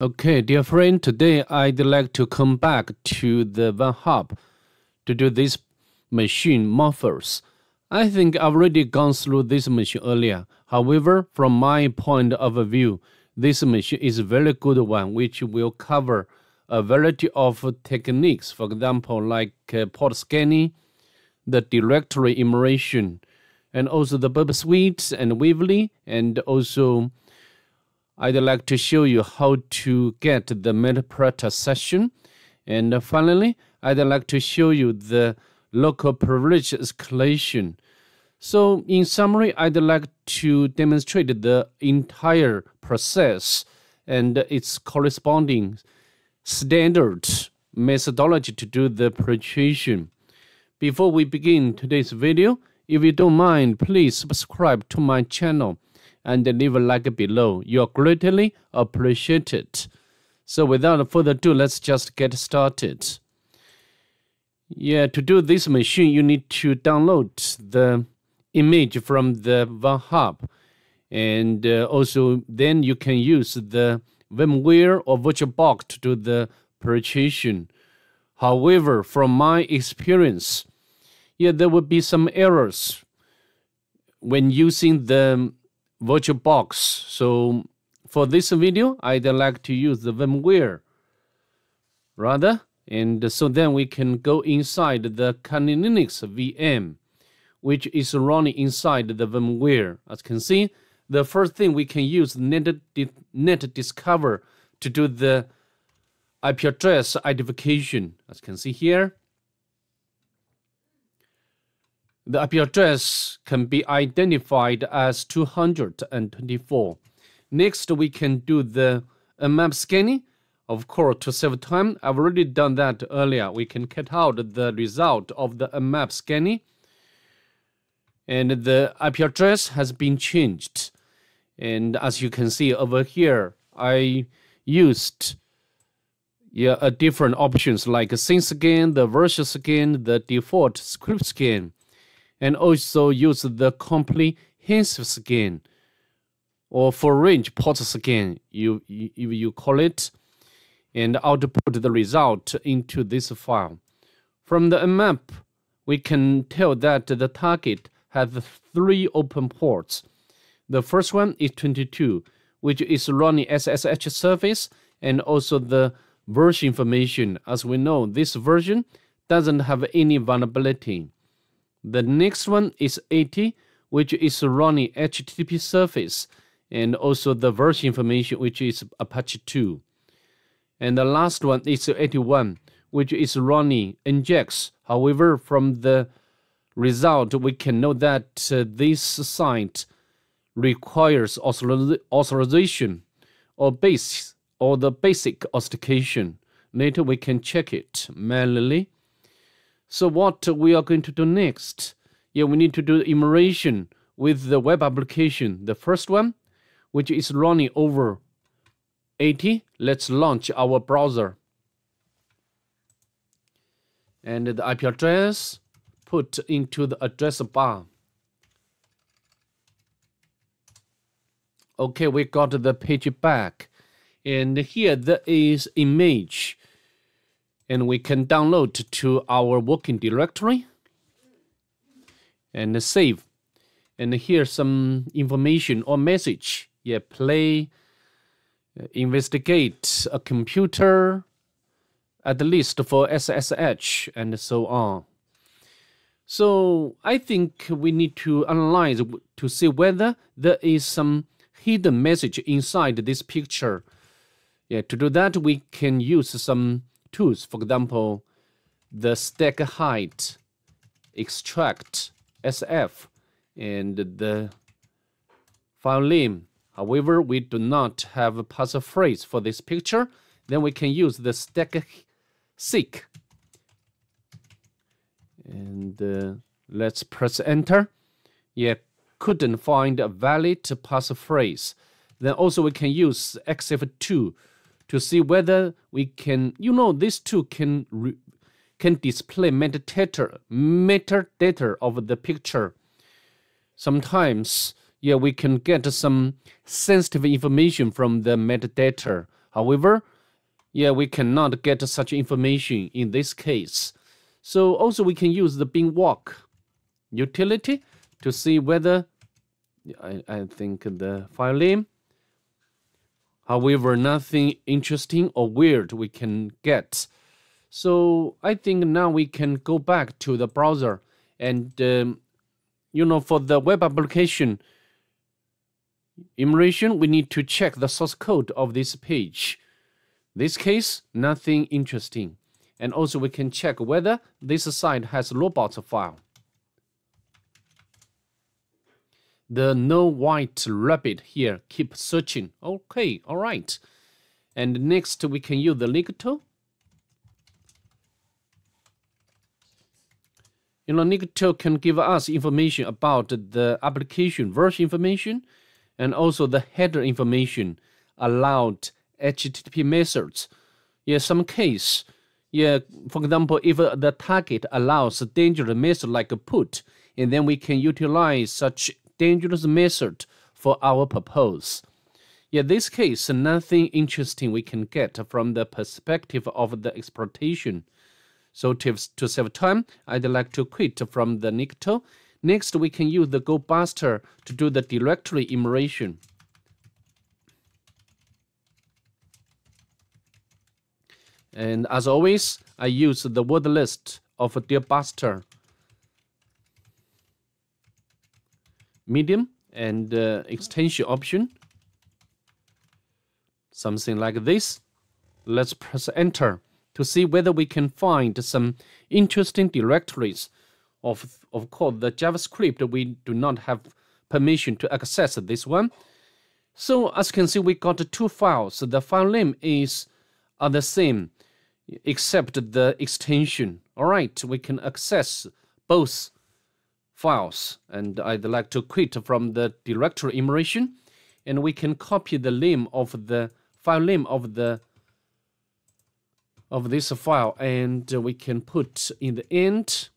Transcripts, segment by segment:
Okay, dear friend, today I'd like to come back to the Vulnhub to do this machine, Morpheus. I think I've already gone through this machine earlier. However, from my point of view, this machine is a very good one, which will cover a variety of techniques, for example, like port scanning, the directory enumeration, and also the BurpSuite and Weevely, and also I'd like to show you how to get the Meterpreter session. And finally, I'd like to show you the local privilege escalation. So in summary, I'd like to demonstrate the entire process and its corresponding standard methodology to do the preparation. Before we begin today's video, if you don't mind, please subscribe to my channel and leave a like below. You're greatly appreciated. So without further ado, let's just get started. To do this machine, you need to download the image from the Vulnhub. And also then you can use the VMware or VirtualBox to do the preparation. However, from my experience, there will be some errors when using the VirtualBox. So for this video, I'd like to use the VMware rather, and so then we can go inside the Kali Linux VM, which is running inside the VMware. As you can see, the first thing we can use net discover to do the IP address identification. As you can see here, the IP address can be identified as 224. Next, we can do the map scanning. Of course, to save time, I've already done that earlier. We can cut out the result of the map scanning. And the IP address has been changed. And as you can see over here, I used a different options like a sync scan, the version scan, the default script scan, and also use the comprehensive scan or full range port scan, you call it, and output the result into this file. From the map, we can tell that the target has 3 open ports. The first one is 22, which is running SSH service, and also the version information. As we know, this version doesn't have any vulnerability. The next one is 80, which is running HTTP service, and also the version information, which is Apache 2. And the last one is 81, which is running Nginx. However, from the result, we can know that this site requires authorization or the basic authentication. Later, we can check it manually. So what we are going to do next? We need to do enumeration with the web application. The first one, which is running over 80. Let's launch our browser. And the IP address put into the address bar. Okay, we got the page back. And here there is image. And we can download to our working directory and save. And here's some information or message. Play, investigate a computer, at least for SSH, and so on. So I think we need to analyze to see whether there is some hidden message inside this picture. To do that, we can use some tools, for example, the stack height, extract, SF, and the file name. However, we do not have a passphrase for this picture. Then we can use the stack seek. And let's press enter. Couldn't find a valid passphrase. Then also we can use XF2 to see whether we can, this tool can display metadata of the picture. Sometimes, we can get some sensitive information from the metadata. However, yeah, we cannot get such information in this case. So also we can use the bin walk utility to see whether, I think the file name. However, nothing interesting or weird we can get. So I think now we can go back to the browser and, you know, for the web application enumeration, we need to check the source code of this page. This case, nothing interesting. And also we can check whether this site has robots file. The no white rabbit here, keep searching. Okay, all right. And next we can use the Nicto. You know, Nicto can give us information about the application version information and also the header information, allowed HTTP methods. Yeah, some case, yeah, for example, if the target allows a dangerous method like a put, and then we can utilize such dangerous method for our purpose. Yeah, this case, nothing interesting we can get from the perspective of the exploitation. So to save time, I'd like to quit from the Nicto. Next, we can use the GoBuster to do the directory enumeration. And as always, I use the word list of GoBuster. Medium and extension option. Something like this. Let's press enter to see whether we can find some interesting directories. Of course, the JavaScript, we do not have permission to access this one. So as you can see, we got two files. The file name are the same, except the extension. All right, we can access both files, and I'd like to quit from the directory enumeration, and we can copy the name of the file name of this file, and we can put in the end.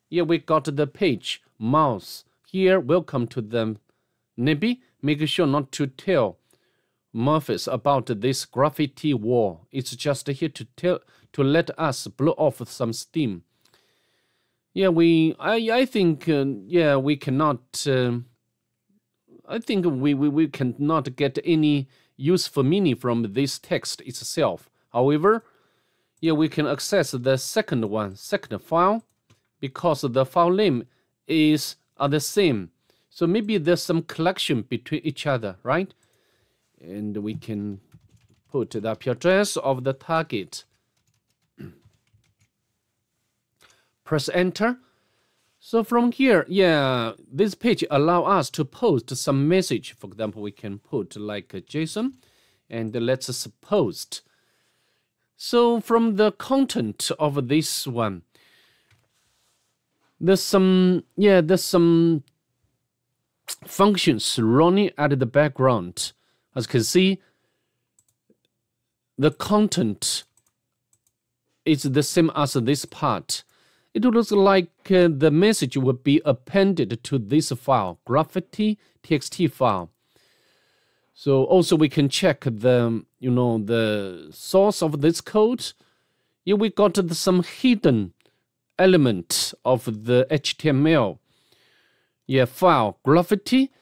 Yeah, we got the page mouse here. Welcome to the Nebby. Make sure not to tell Morpheus about this graffiti wall. It's just here to let us blow off some steam. Yeah, I think yeah, we cannot. I think we cannot get any useful meaning from this text itself. However, yeah, we can access the second file, because the file name are the same. So maybe there's some collection between each other, right? And we can put the IP address of the target. Press enter. So from here, yeah, this page allow us to post some message. For example, we can put like a JSON, and let's suppose. So from the content of this one, there's some functions running at the background. As you can see, the content is the same as this part. It looks like the message will be appended to this file, graffiti.txt file. So also we can check the the source of this code. Here we got some hidden element of the HTML file graffiti.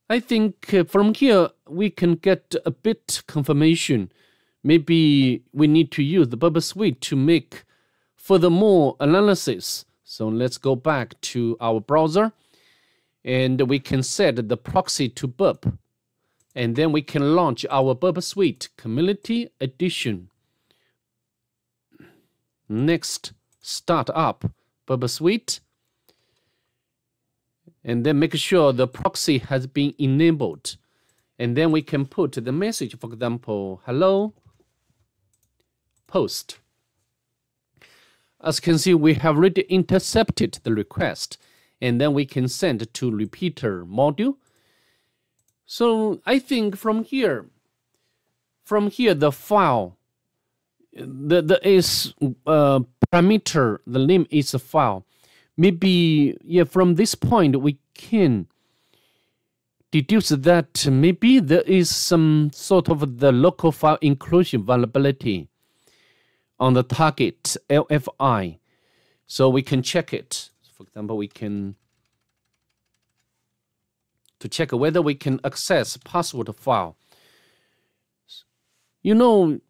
I think from here we can get a bit confirmation. Maybe we need to use the BurpSuite to make furthermore analysis. So let's go back to our browser, and we can set the proxy to burp, and then we can launch our BurpSuite Community Edition. Next, start up BurpSuite, and then make sure the proxy has been enabled, and then we can put the message, for example, hello post. As you can see, we have already intercepted the request, and then we can send to repeater module. So I think from here the file, there is parameter, the name is a file. Maybe from this point we can deduce that maybe there is some sort of the local file inclusion vulnerability on the target LFI. So we can check it. For example, we can to check whether we can access password file. You know,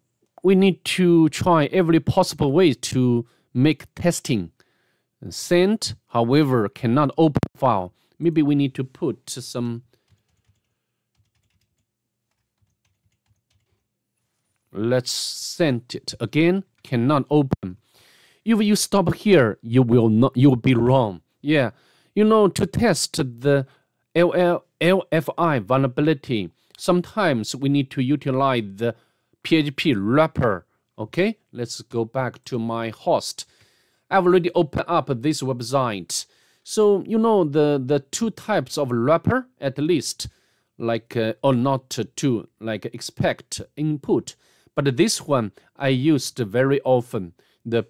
we need to try every possible way to make testing. Send, however, cannot open file. Maybe we need to put some. Let's send it again. Cannot open. If you stop here, you will not. You will be wrong. Yeah, you know, to test the LFI vulnerability, sometimes we need to utilize the PHP wrapper. Okay, let's go back to my host. I've already opened up this website. So, you know, the two types of wrapper, at least, like, or not two, like expect input. But this one I used very often, the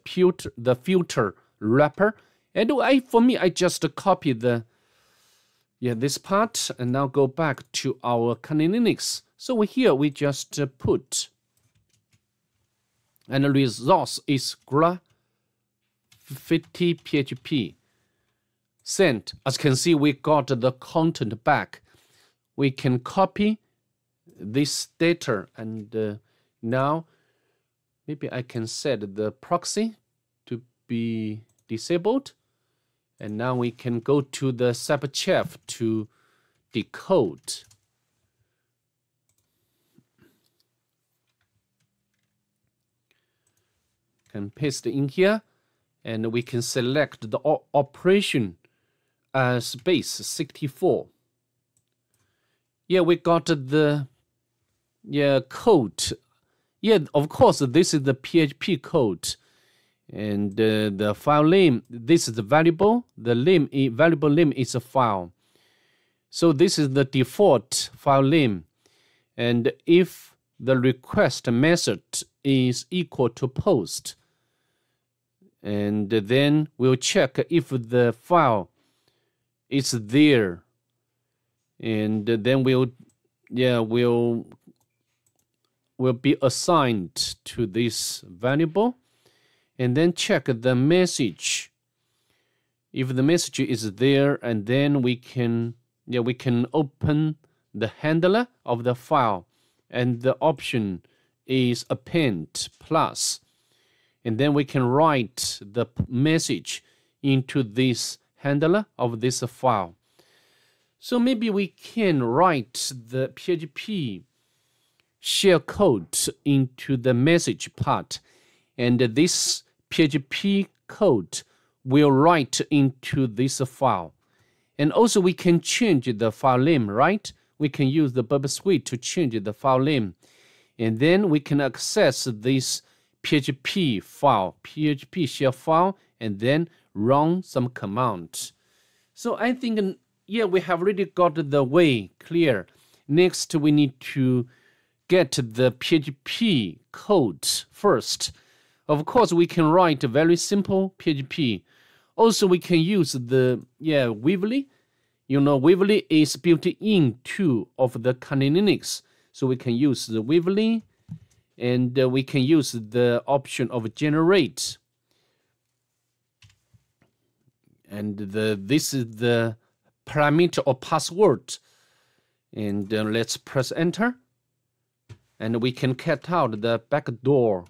filter wrapper. And for me, I just copy this part and now go back to our Kali Linux. So here we just put, and the resource is graffiti PHP. Send. As you can see, we got the content back. We can copy this data, and now maybe I can set the proxy to be disabled. And now we can go to the subchef to decode. Can paste in here, and we can select the operation as base 64. Yeah, we got the code. Yeah, of course, this is the PHP code. And the file name, this is the variable. The variable name is a file. So this is the default file name. And if the request method is equal to post, and then we'll check if the file is there, and then we'll be assigned to this variable. And then check the message. If the message is there, and then we can open the handler of the file, and the option is append plus, and then we can write the message into this handler of this file. So maybe we can write the PHP shellcode into the message part, and this PHP code will write into this file. And also we can change the file name, right? We can use the BurpSuite to change the file name. And then we can access this PHP file, PHP shell file, and then run some commands. So I think, yeah, we have already got the way clear. Next, we need to get the PHP code first. Of course, we can write a very simple PHP. Also, we can use the Weevely. You know, Weevely is built into of the Kali Linux, so we can use the Weevely, and we can use the option of generate. And this is the parameter or password. And let's press enter, and we can cut out the backdoor.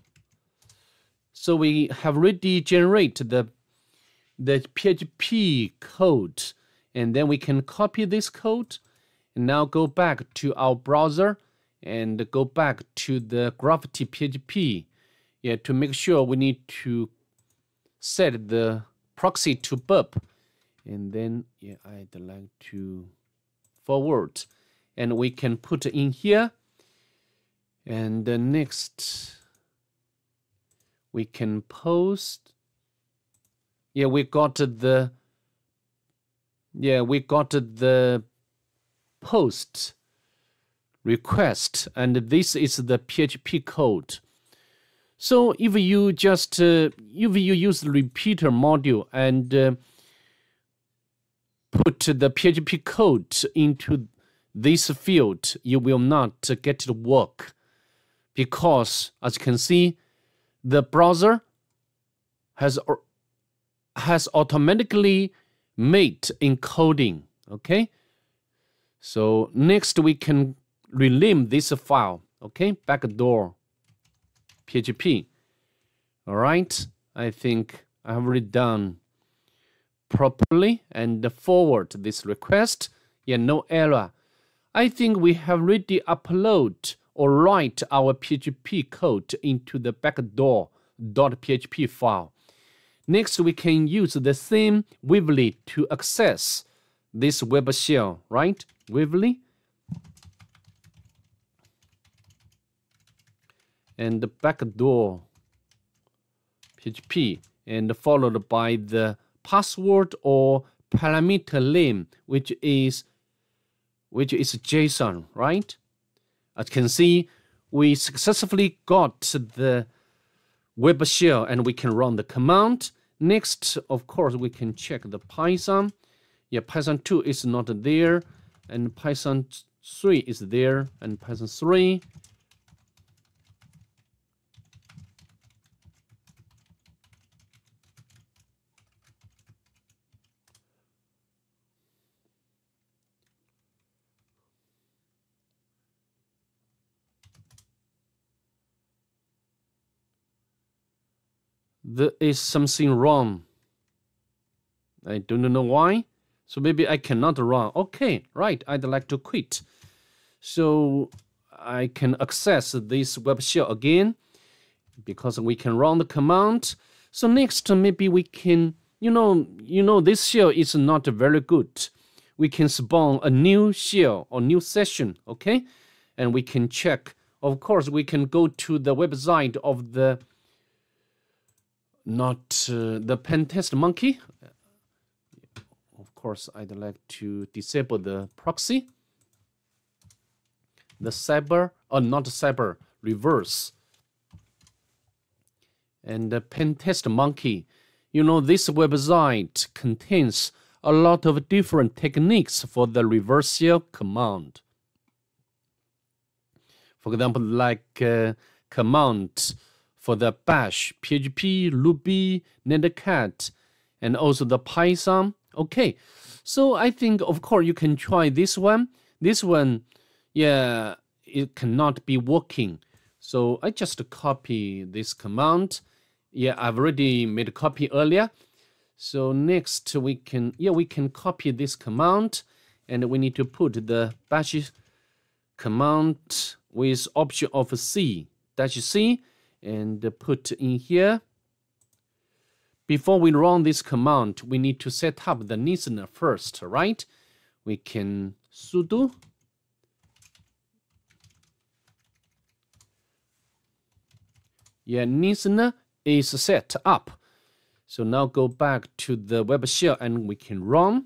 So we have already generated the PHP code, and then we can copy this code and now go back to our browser and go back to the Graffiti PHP. Yeah, to make sure we need to set the proxy to burp, and then I'd like to forward, and we can put in here, and the next we can post. Yeah, we got the post request, and this is the PHP code. So if you just if you use the repeater module and put the PHP code into this field, you will not get to work because, as you can see, the browser has automatically made encoding. Okay, so next we can rename this file. Okay, backdoor PHP. All right, I think I have already done properly and forward this request. Yeah, no error. I think we have already upload or write our PHP code into the backdoor.php file. Next, we can use the same Weevely to access this web shell, right? Weevely. And the backdoor PHP, and followed by the password or parameter name, which is JSON, right? As you can see, we successfully got the web shell and we can run the command. Next, of course, we can check the Python. Yeah, Python 2 is not there, and Python 3 is there, and Python 3. There is something wrong. I don't know why. So maybe I cannot run. Okay, right, I'd like to quit. So I can access this web shell again because we can run the command. So next, maybe we can, this shell is not very good. We can spawn a new shell or new session, okay? And we can check. Of course, we can go to the website of the the Pentest monkey. Of course, I'd like to disable the proxy. The reverse. And the Pentest monkey. This website contains a lot of different techniques for the reverse shell command. For example, like command for the Bash, PHP, Ruby, Netcat, and also the Python. Okay, so I think, of course, you can try this one. This one, yeah, it cannot be working. So I just copy this command. Yeah, I've already made a copy earlier. So next we can copy this command, and we need to put the bash command with option of C, -C, and put in here. Before we run this command, we need to set up the listener first, right? We can sudo listener is set up. So now go back to the web shell and we can run.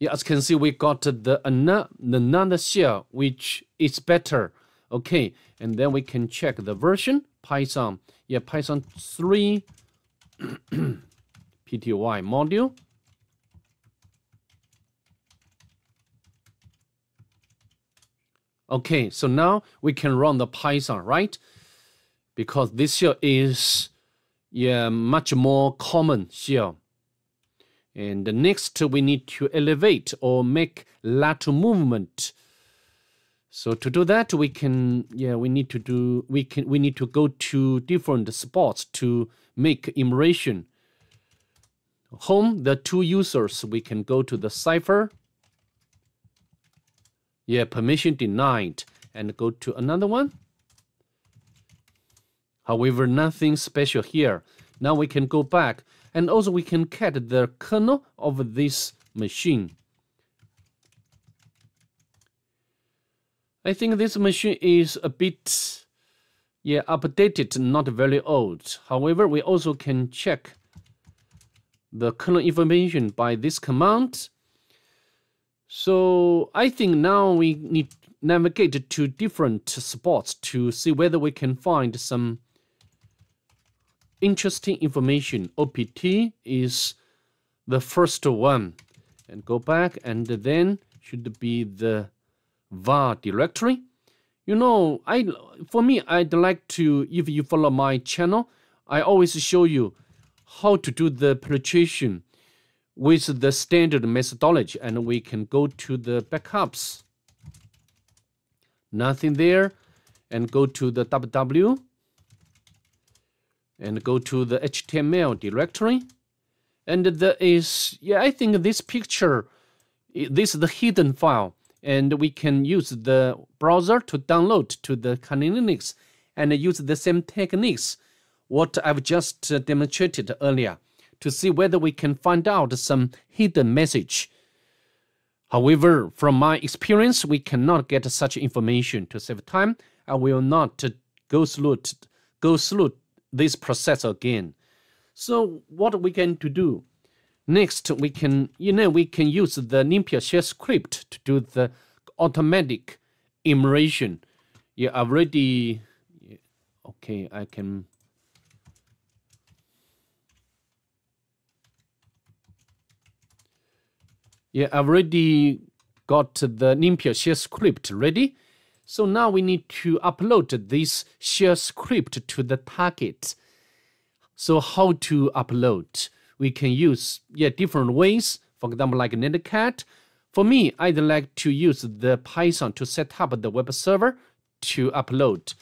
Yeah, as you can see, we got the another shell, which is better. Okay, and then we can check the version, Python. Yeah, Python 3 PTY module. Okay, so now we can run the Python, right? Because this shell is much more common shell. And next we need to elevate or make lateral movement. So to do that, we need to go to different spots to make enumeration. Home, the two users, we can go to the cipher. Yeah, permission denied, and go to another one. However, nothing special here. Now we can go back, and also we can cat the kernel of this machine. I think this machine is a bit, updated, not very old. However, we also can check the kernel information by this command. So I think now we need to navigate to different spots to see whether we can find some interesting information. OPT is the first one. And go back and then should be the var directory. You know, for me, I'd like to, if you follow my channel, I always show you how to do the penetration with the standard methodology, and we can go to the backups. Nothing there, and go to the www, and go to the HTML directory. And there is, yeah, I think this picture, this is the hidden file, and we can use the browser to download to the Kali Linux and use the same techniques what I've just demonstrated earlier to see whether we can find out some hidden message. However, from my experience, we cannot get such information. To save time, I will not go through this process again. So what are we going to do? Next, we can use the NumPy shell script to do the automatic enumeration. Yeah, I've already. Okay, I can. Yeah, I've already got the NumPy shell script ready. So now we need to upload this shell script to the target. So how to upload? We can use different ways. For example, like netcat. For me, I'd like to use the Python to set up the web server to upload.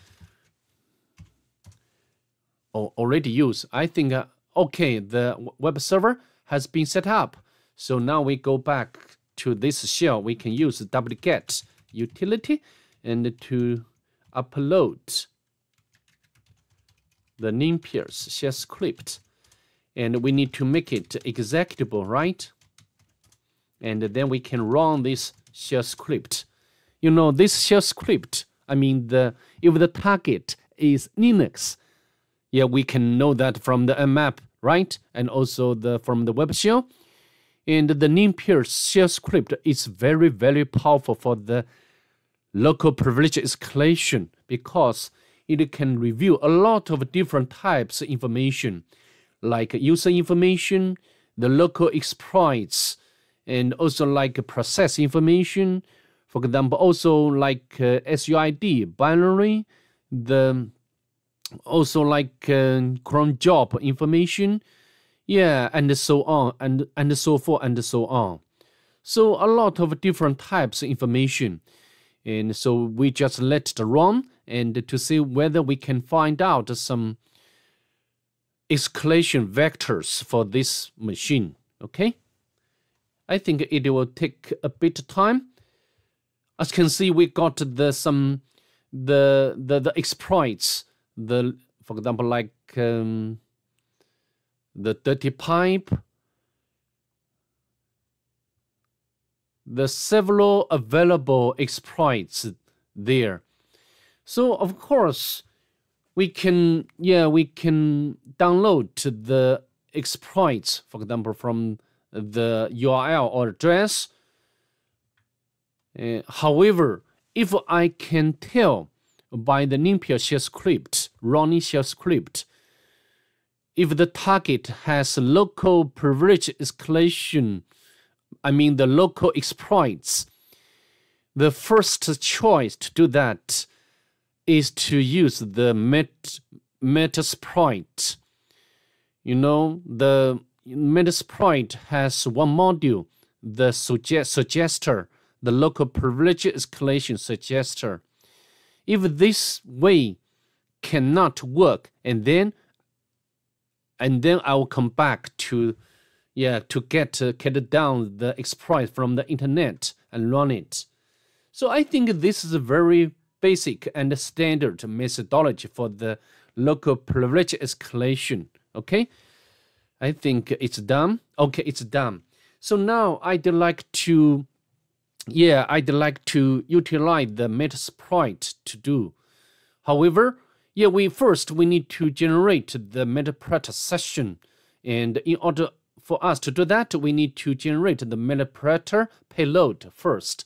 Already used. I think, okay, the web server has been set up. So now we go back to this shell. We can use wget utility and to upload the NumPy shell script. And we need to make it executable, right? And then we can run this shell script. You know, this shell script, I mean, if the target is Linux, yeah, we can know that from the mmap, right? And also from the web shell. And the NumPy shell script is very, very powerful for the local privilege escalation because it can review a lot of different types of information, like user information, the local exploits, and also like process information. For example, also like SUID binary, also like cron job information, yeah, and so on, and so forth, and so on. So a lot of different types of information. And so we just let it run and to see whether we can find out some escalation vectors for this machine, okay? I think it will take a bit of time. As you can see, we got the exploits, for example, like the dirty pipe, the several available exploits there. So of course we can download the exploits, for example, from the URL or address. However, if I can tell by the NumPy shell script, running shell script, if the target has local privilege escalation, I mean the local exploits, the first choice to do that is to use the Meterpreter. You know, the Meterpreter has one module, the suggester, the local privilege escalation suggester. If this way cannot work, and then I will come back to get down the exploit from the internet and run it. So I think this is a very basic and standard methodology for the local privilege escalation. Okay, I think it's done. Okay, it's done. So now I'd like to utilize the Meterpreter to do. However, we need to generate the Meterpreter session, and in order for us to do that, we need to generate the Meterpreter payload first.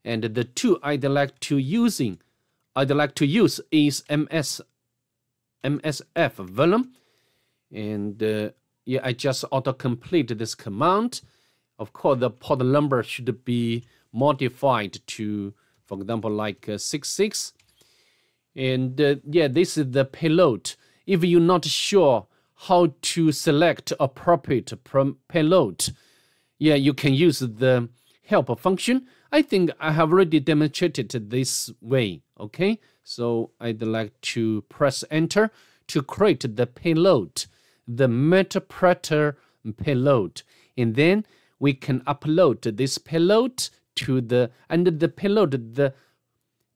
And the two I'd like to use is MSF Vulnhub, and I just autocomplete this command. Of course, the port number should be modified to, for example, like 66. And yeah, this is the payload. If you're not sure how to select appropriate payload, yeah, you can use the help function. I think I have already demonstrated this way, okay? So I'd like to press enter to create the payload, the Meterpreter payload. And then we can upload this payload to the, and the payload,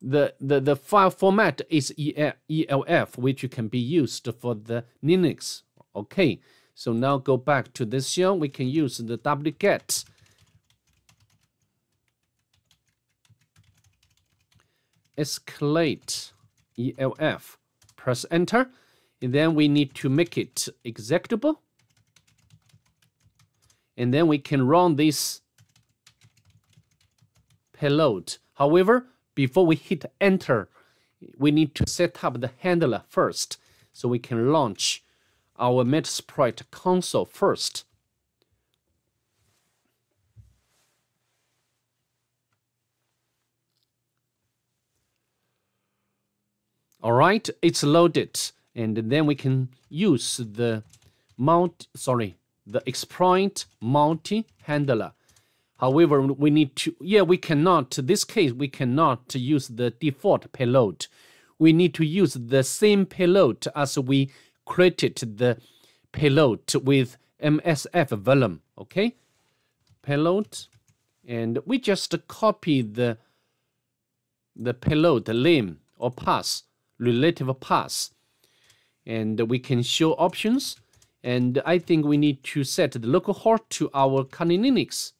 the file format is ELF, which can be used for the Linux. Okay, so now go back to this shell. We can use the wget escalate ELF. Press enter, and then we need to make it executable. And then we can run this payload. However, before we hit enter, we need to set up the handler first, so we can launch our Meterpreter console first. All right, it's loaded, and then we can use the exploit multi handler. However, we need to, we cannot, in this case, we cannot use the default payload. We need to use the same payload as we created the payload with MSF volume, okay? Payload, and we just copy the payload name or path, relative path, and we can show options. And I think we need to set the localhost to our Kali Linux.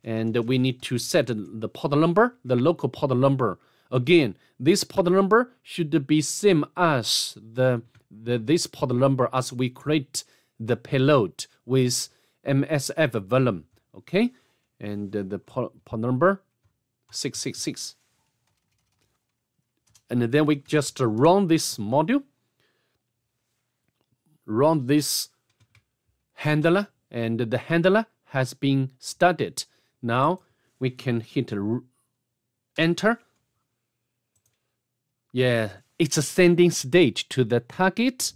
And we need to set the port number, the local port number. Again, this port number should be same as this port number as we create the payload with MSF volume. Okay, and the port number 666. And then we just run this module, run this handler, and the handler has been started. Now we can hit enter. Yeah, it's a sending state to the target.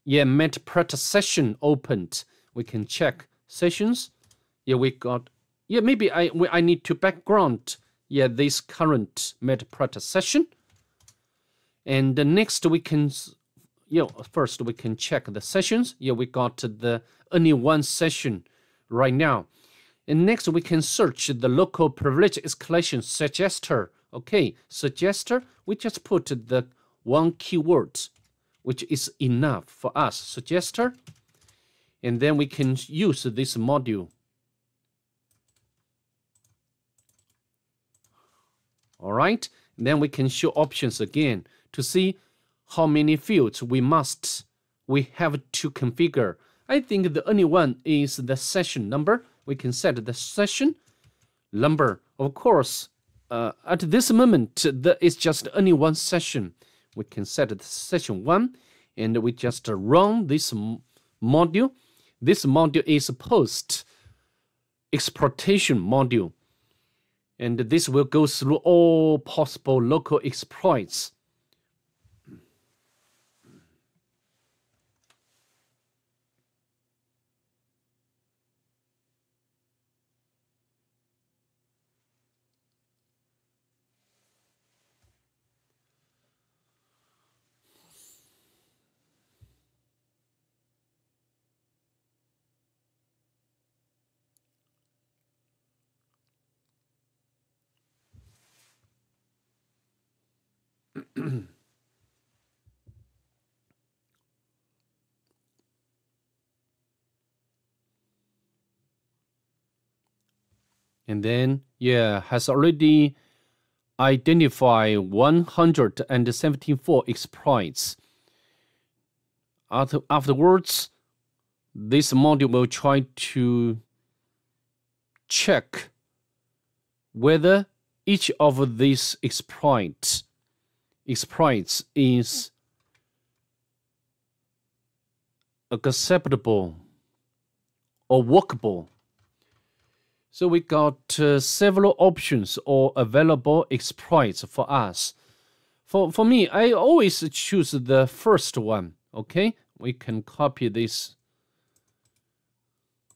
Yeah, Meterpreter session opened. We can check sessions. Yeah, we got. Yeah, maybe I need to background. Yeah, this current Meterpreter session. And next we can. Yeah, first we can check the sessions. Yeah, we got the only one session right now. And next we can search the local privilege escalation suggester. Okay, suggester, we just put the one keyword, which is enough for us, suggester. And then we can use this module. All right, and then we can show options again to see how many fields we have to configure. I think the only one is the session number. We can set the session number. Of course, at this moment, there is just only one session. We can set the session 1, and we just run this module. This module is a post exploitation module, and this will go through all possible local exploits. And then, yeah, has already identified 174 exploits. Afterwards, this module will try to check whether each of these exploits is acceptable or workable. So we got several options or available exploits for us. For me, I always choose the first one. Okay, we can copy this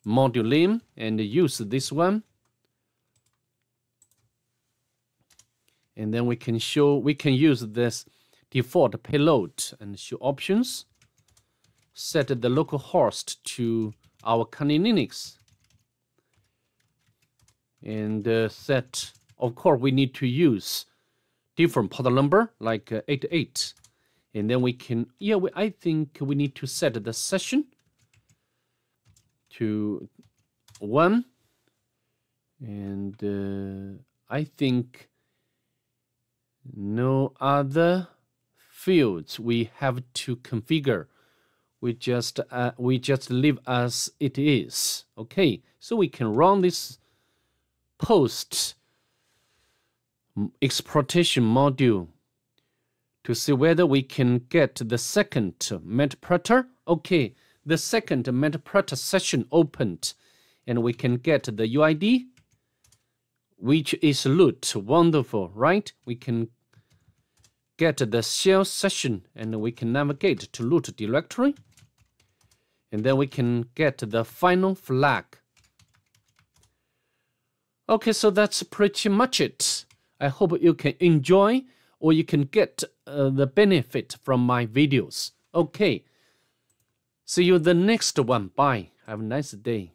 module name and use this one. And then we can use this default payload and show options. Set the local host to our Kali Linux. And set, of course, we need to use different port number like 88. And then we can, I think we need to set the session to 1. And I think no other fields we have to configure. We just leave as it is. Okay, so we can run this post exploitation module to see whether we can get the second Meterpreter. Okay, the second Meterpreter session opened, and we can get the UID, which is root. Wonderful, right? We can get the shell session, and we can navigate to root directory, and then we can get the final flag. Okay, so that's pretty much it. I hope you can enjoy or you can get the benefit from my videos. Okay, see you the next one. Bye. Have a nice day.